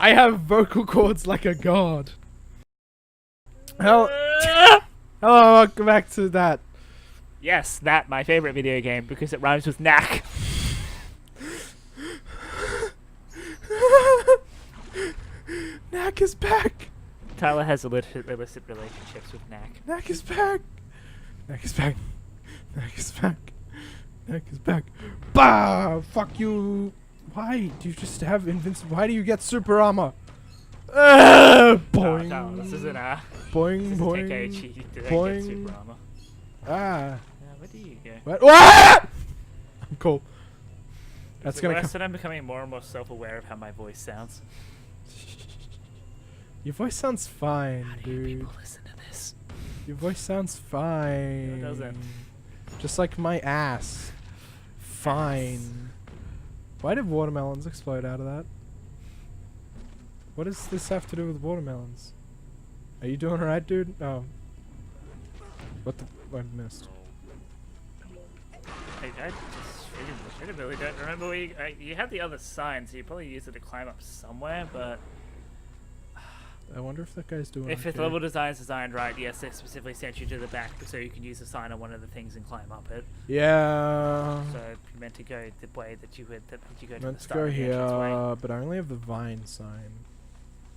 I have vocal cords like a god. Hello, welcome back to that. Yes, that, my favorite video game, because it rhymes with knack. Knack is back. Tyler has illicit relationships with knack. Knack is back. Knack is back. Knack is back. Knack is back. Bah! Fuck you. Why do you just have invincible? Why do you get super armor? Boing. No, this isn't boing, boing. Takeuchi. You don't Boing. get super armor. Where do you go? What? What? I'm cool. That's the gonna worst that I'm becoming more and more self-aware of how my voice sounds. Your voice sounds fine, How do dude. you people listen to this? Your voice sounds fine. No, it doesn't. Just like my ass. Fine. Why did watermelons explode out of that? What does this have to do with watermelons? Are you doing alright, dude? Oh. What the? I missed. I really don't remember where you had the other sign, so you probably used it to climb up somewhere, but I wonder if that guy's doing if okay. the level design's designed right, yes, they specifically sent you to the back so you can use the sign on one of the things and climb up it. Yeah. So you meant to go the way that you would, that you go to Meant the to start go of the here, entranceway. but I only have the vine sign.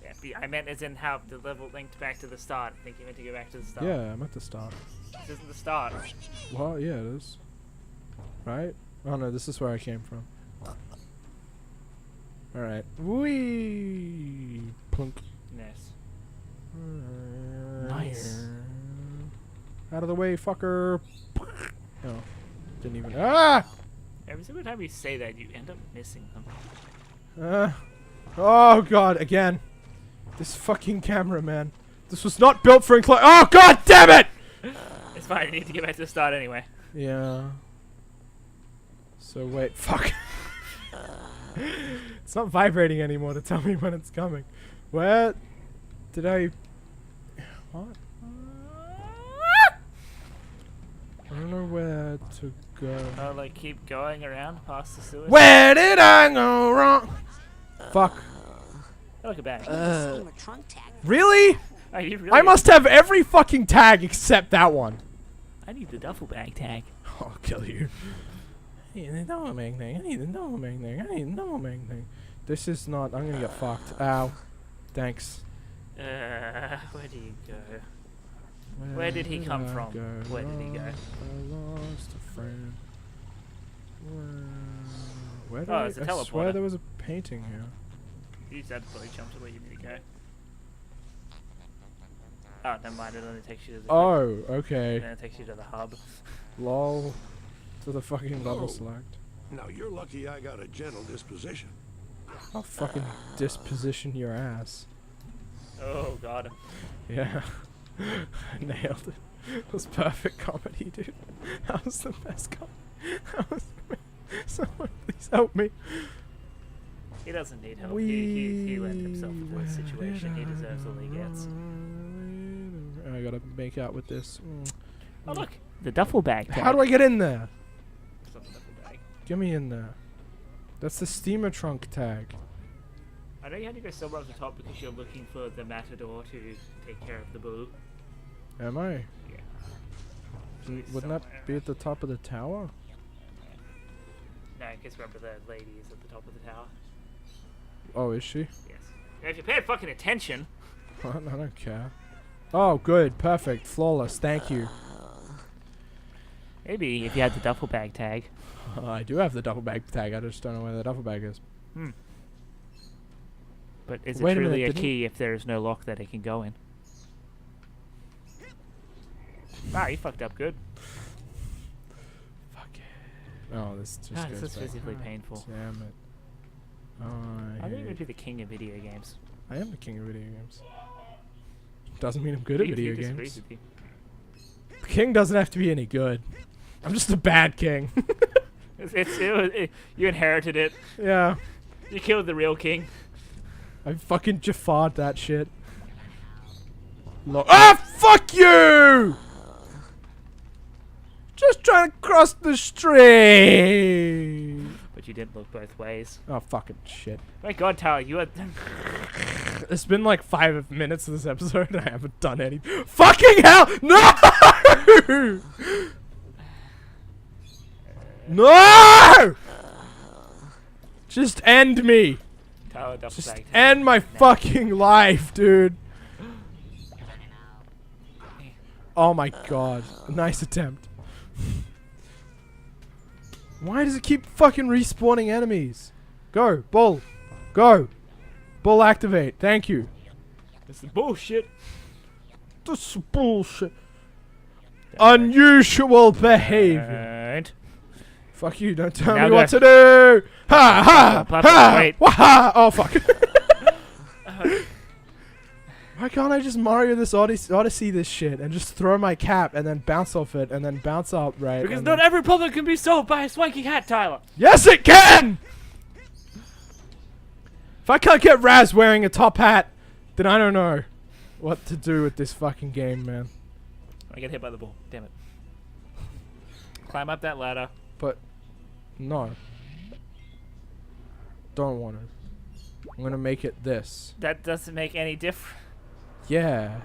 Yeah, I meant as in how the level linked back to the start. I think you meant to go back to the start. Yeah, I'm at the start. This isn't the start. Well, yeah, it is. Right? Oh no, this is where I came from. Alright. Whee! Plunk. Yes. Nice. Out of the way, fucker. Oh. Didn't even. Ah! Every single time you say that, you end up missing them. Oh god, again. This fucking camera, man. This was not built for Oh god damn it! It's fine, you need to get back to the start anyway. Yeah. So wait, fuck. It's not vibrating anymore to tell me when it's coming. Where did I... What? I don't know where to go. Oh, like keep going around past the sewers. Where did I go wrong? Fuck. Oh, look at bag. Really? Oh, you really? I must have every fucking tag except that one. I need the duffel bag tag. I'll kill you. I need the double bag thing. I need the double bag thing. I need the double bag thing. This is not. I'm gonna get fucked. Ow. Thanks. Where do you go? Where did he come from? Where did he go? I lost a friend. Where did Oh, it's a I swear teleporter. there was a painting here. Use that to probably jump to where you need to go. Oh, never mind. It only takes you to the. Oh, okay. Then it takes you to the hub. Lol. To the fucking level select. Now you're lucky I got a gentle disposition. I'll fucking disposition your ass. Oh god. Yeah. Nailed it. It was perfect comedy, dude. That was the best comedy. That was the best. Someone please help me. He doesn't need help. He lent himself into this situation. He deserves all he gets. I gotta make out with this. Oh look, the duffel bag tag. How do I get in there? It's not the duffel bag. Get me in there. That's the steamer trunk tag. I know you had to go somewhere up the top because you're looking for the matador to take care of the bull. Am I? Yeah. Wouldn't that be at the top of the tower? No, because remember the lady is at the top of the tower. Oh, is she? Yes. Now, if you paid fucking attention. I don't care. Oh, good. Perfect. Flawless. Thank you. Maybe if you had the duffel bag tag. I do have the duffel bag tag. I just don't know where the duffel bag is. But is Wait it a really minute, a key if there is no lock that it can go in? Wow, you fucked up good. Fuck it. Oh, this just God, goes this is back. physically painful. Damn it. I think you'd be the king of video games. I am the king of video games. Doesn't mean I'm good at video games. With you. The king doesn't have to be any good. I'm just a bad king. You inherited it. Yeah. You killed the real king. I fucking Jafar'd that shit. Ah, fuck you! Just trying to cross the street. But you didn't look both ways. Oh, fucking shit. My god, Tyler, you are... It's been like 5 minutes of this episode and I haven't done any. Fucking hell! No! No! Just end me. Tyler, duffel Just bag tag. end my fucking life, dude. Oh my god. Nice attempt. Why does it keep fucking respawning enemies? Go, bull. Go. Bull activate. Thank you. This is bullshit. This is bullshit. Unusual behavior. And Fuck you, don't tell Now me what go. to do! Ha ha! Platform, Ha! wait. Waha! Oh fuck. Why can't I just Mario this Odyssey this shit and just throw my cap and then bounce off it and then bounce up, right? because and not then- every problem can be solved by a swanky hat, Tyler. Yes it can! If I can't get Raz wearing a top hat, then I don't know what to do with this fucking game, man. I get hit by the ball. Damn it. Climb up that ladder. But no. Don't want to. I'm gonna make it this. That doesn't make any difference. Yeah.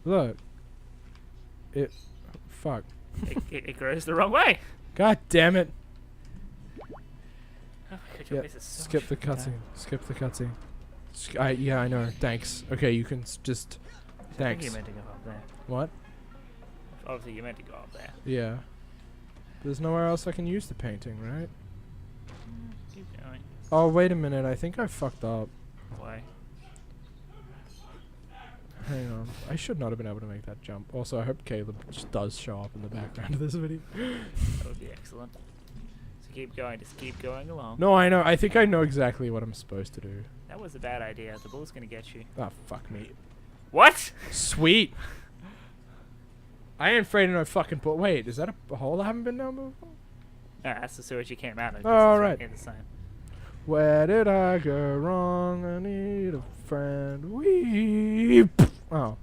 Look. It. Fuck. It grows the wrong way. God damn it. Oh my god, your Yeah. face is so Skip the much better. cutscene. Skip the cutscene. Yeah, I know. Thanks. Okay, you can just. I think Thanks. you meant to go up there. What? Obviously, you meant to go up there. Yeah. There's nowhere else I can use the painting, right? Keep going. Oh, wait a minute. I think I fucked up. Why? Hang on. I should not have been able to make that jump. Also, I hope Caleb just does show up in the background of this video. That would be excellent. So keep going. Just keep going along. No, I know. I think I know exactly what I'm supposed to do. That was a bad idea. The bull's gonna get you. Oh, fuck me. What? Sweet. I ain't afraid of no fucking bull. Wait, is that a hole I haven't been down before? No, that's the sewage you came out of. Oh, This is right. near the sign. Where did I go wrong? I need a friend. Weep. Oh.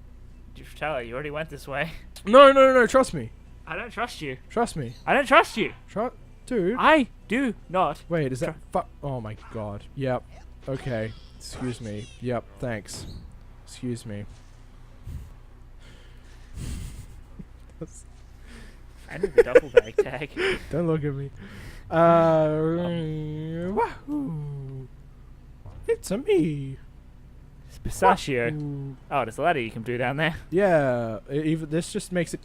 Tyler, you already went this way. No. Trust me. I don't trust you. Trust me. I don't trust you. Dude. I do not. Wait, is that fuck? Oh my god. Yep. Okay. Excuse me. Yep. Thanks. Excuse me. I need the duffel bag tag. Don't look at me. Wahoo! It's a me. It's pistachio. Wahoo. Oh, there's a ladder you can do down there. Yeah. Even this just makes it.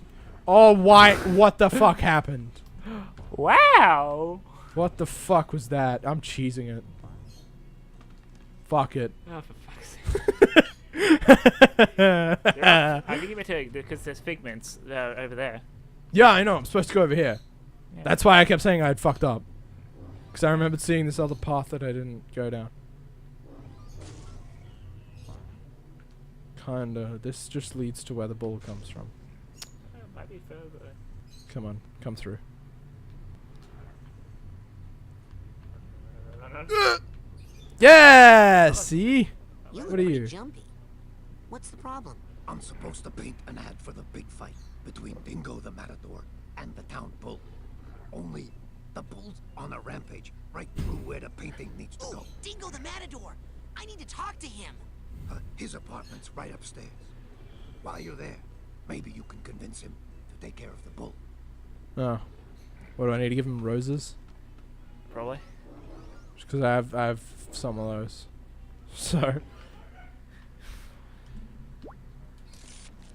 Oh, why? What the fuck happened? Wow. What the fuck was that? I'm cheesing it. Fuck it. Oh, for fuck's sake. I can give it to you because there's figments over there. Yeah, I know. I'm supposed to go over here. Yeah. That's why I kept saying I had fucked up. Because I remembered seeing this other path that I didn't go down. Kinda. This just leads to where the bull comes from. It might be further. Come on. Come through. Yeah! See? You What look are pretty you? jumpy. What's the problem? I'm supposed to paint an ad for the big fight between Dingo the Matador and the town bull. Only the bull's on a rampage right through where the painting needs to Oh, go. Dingo the Matador! I need to talk to him. His apartment's right upstairs. While you're there, maybe you can convince him to take care of the bull. Oh. What do I need to give him roses? Probably. Just because I have some of those. So.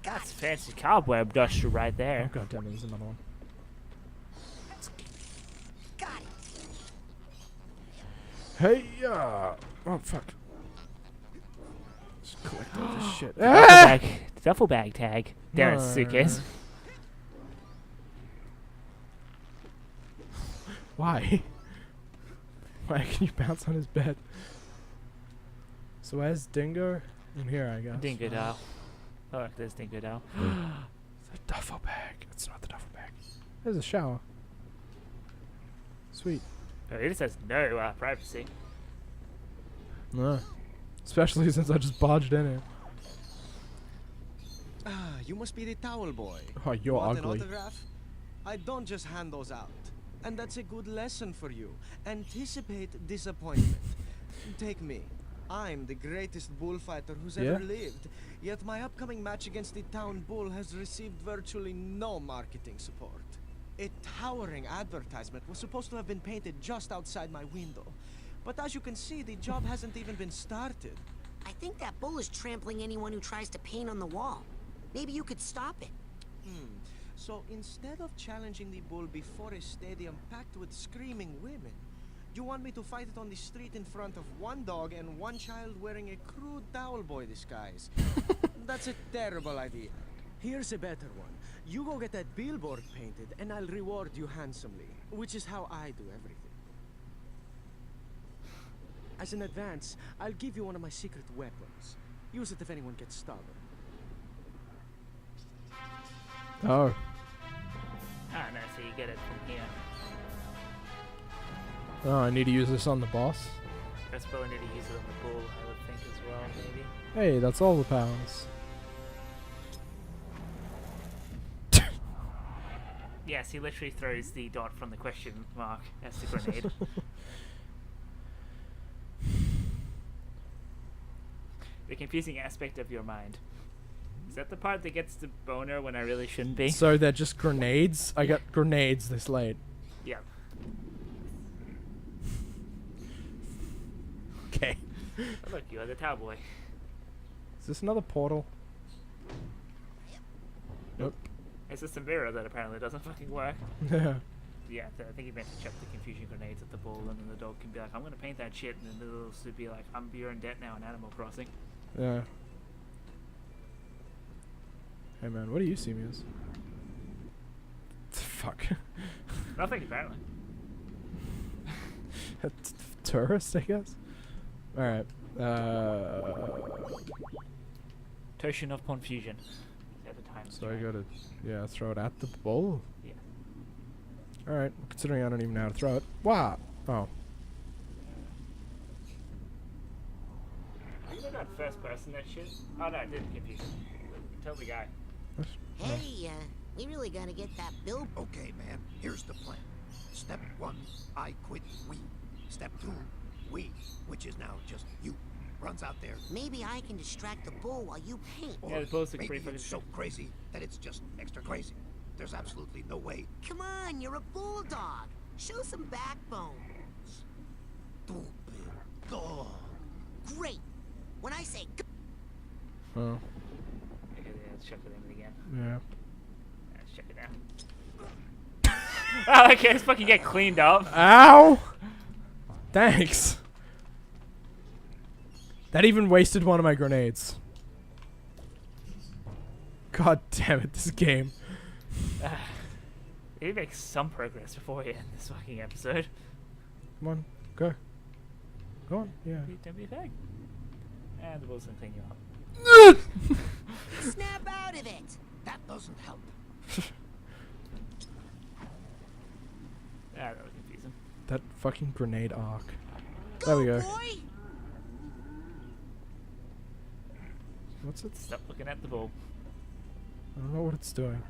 That's fancy cobweb dust right Oh there. god damn it, there's another one. Got it. Hey, oh fuck. Just collect all this shit. Duffel bag tag. Darren's No. suitcase. Why? Why can you bounce on his bed? So where's Dingo? In here, I guess. Dingo doll. Oh, look, there's Dingo doll. The duffel bag. It's not the duffel bag. There's a shower. Sweet. Oh, it just says no privacy. No. Especially since I just barged in here. Ah, you must be the towel boy. Oh, you're Want ugly. an autograph? I don't just hand those out. And that's a good lesson for you. Anticipate disappointment. Take me. I'm the greatest bullfighter who's Yeah? ever lived, yet my upcoming match against the town bull has received virtually no marketing support. A towering advertisement was supposed to have been painted just outside my window, but as you can see, the job hasn't even been started. I think that bull is trampling anyone who tries to paint on the wall. Maybe you could stop it. So instead of challenging the bull before a stadium packed with screaming women, you want me to fight it on the street in front of one dog and one child wearing a crude towel boy disguise? That's a terrible idea. Here's a better one. You go get that billboard painted and I'll reward you handsomely, which is how I do everything. As an advance, I'll give you one of my secret weapons. Use it if anyone gets stubborn. Oh. Ah, no, so you get it from here. Oh, I need to use this on the boss. That's probably need to use it on the bull, I would think as well, maybe. Hey, that's all the powers. Yes, he literally throws the dot from the question mark as the grenade. The confusing aspect of your mind. Is that the part that gets the boner when I really shouldn't be? So they're just grenades? I got grenades this late. Yeah. Okay. Oh, look, you are the cowboy. Is this another portal? Nope. It's just a mirror that apparently doesn't fucking work. Yeah. Yeah, I think he meant to chuck the confusion grenades at the bull, and then the dog can be like, I'm gonna paint that shit, and then the little suit be like, you're in debt now in Animal Crossing. Yeah. Hey man, what do you see me as? Fuck. Nothing, apparently. A tourist, I guess? Alright. Totion of Confusion. At the time. So I gotta, yeah, throw it at the bull? Yeah. Alright, considering I don't even know how to throw it. Wow! Oh. Are you not first person that shit? Oh no, I didn't confuse him. Tell the guy. Hey, we really gotta get that bill. Okay, man, here's the plan. Step 1, I quit we. Step 2, we, which is now just you, runs out there. Maybe I can distract the bull while you paint. Or Yeah, the bull's like maybe pretty fucking it's so crazy that it's just extra crazy. There's absolutely no way. Come on, you're a bulldog. Show some backbone. Stupid dog. Great. When I say go, Oh. Okay, yeah, let's check it in again. Yeah. Let's check it out. Oh, okay, let's fucking get cleaned up. Ow! Thanks. That even wasted one of my grenades. God damn it, this game. Maybe make some progress before we end this fucking episode. Come on, go. Go on, yeah. Don't be a fag. And the bull's gonna clean you up. snap out of it. That doesn't help. Ah, that was confusing. That fucking grenade arc. Go, There we go. boy. What's it? Stop looking at the bull. I don't know what it's doing.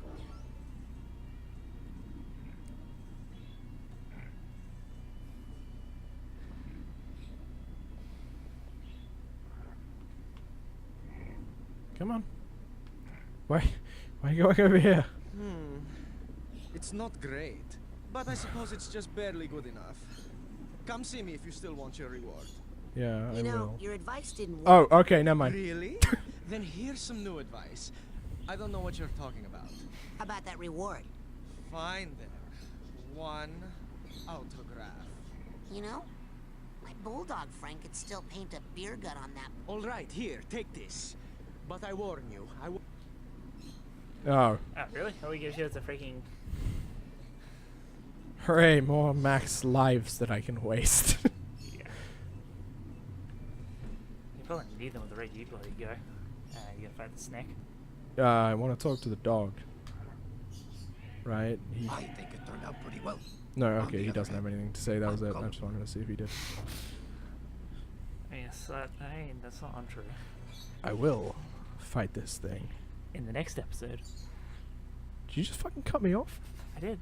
Come on. Why are you going over here? It's not great, but I suppose it's just barely good enough. Come see me if you still want your reward. Yeah, I You know, will. your advice didn't work. Oh, okay, never mind. Really? Then here's some new advice. I don't know what you're talking about. How about that reward? Fine then. One autograph. You know, my bulldog friend could still paint a beer gut on that. All right, here, take this. But I warn you, Oh. Ah, really? All he gives you is a freaking... Hooray, more max lives that I can waste. Yeah. You probably need them with the rate you bloody go. You gotta fight the snake. I want to talk to the dog. Right? I think it turned out pretty well. No, On okay, the he other doesn't have hand, anything to say. That was it. I I'm just wanted to see if he did. Yes, that's not untrue. I will fight this thing. In the next episode. Did you just fucking cut me off? I did.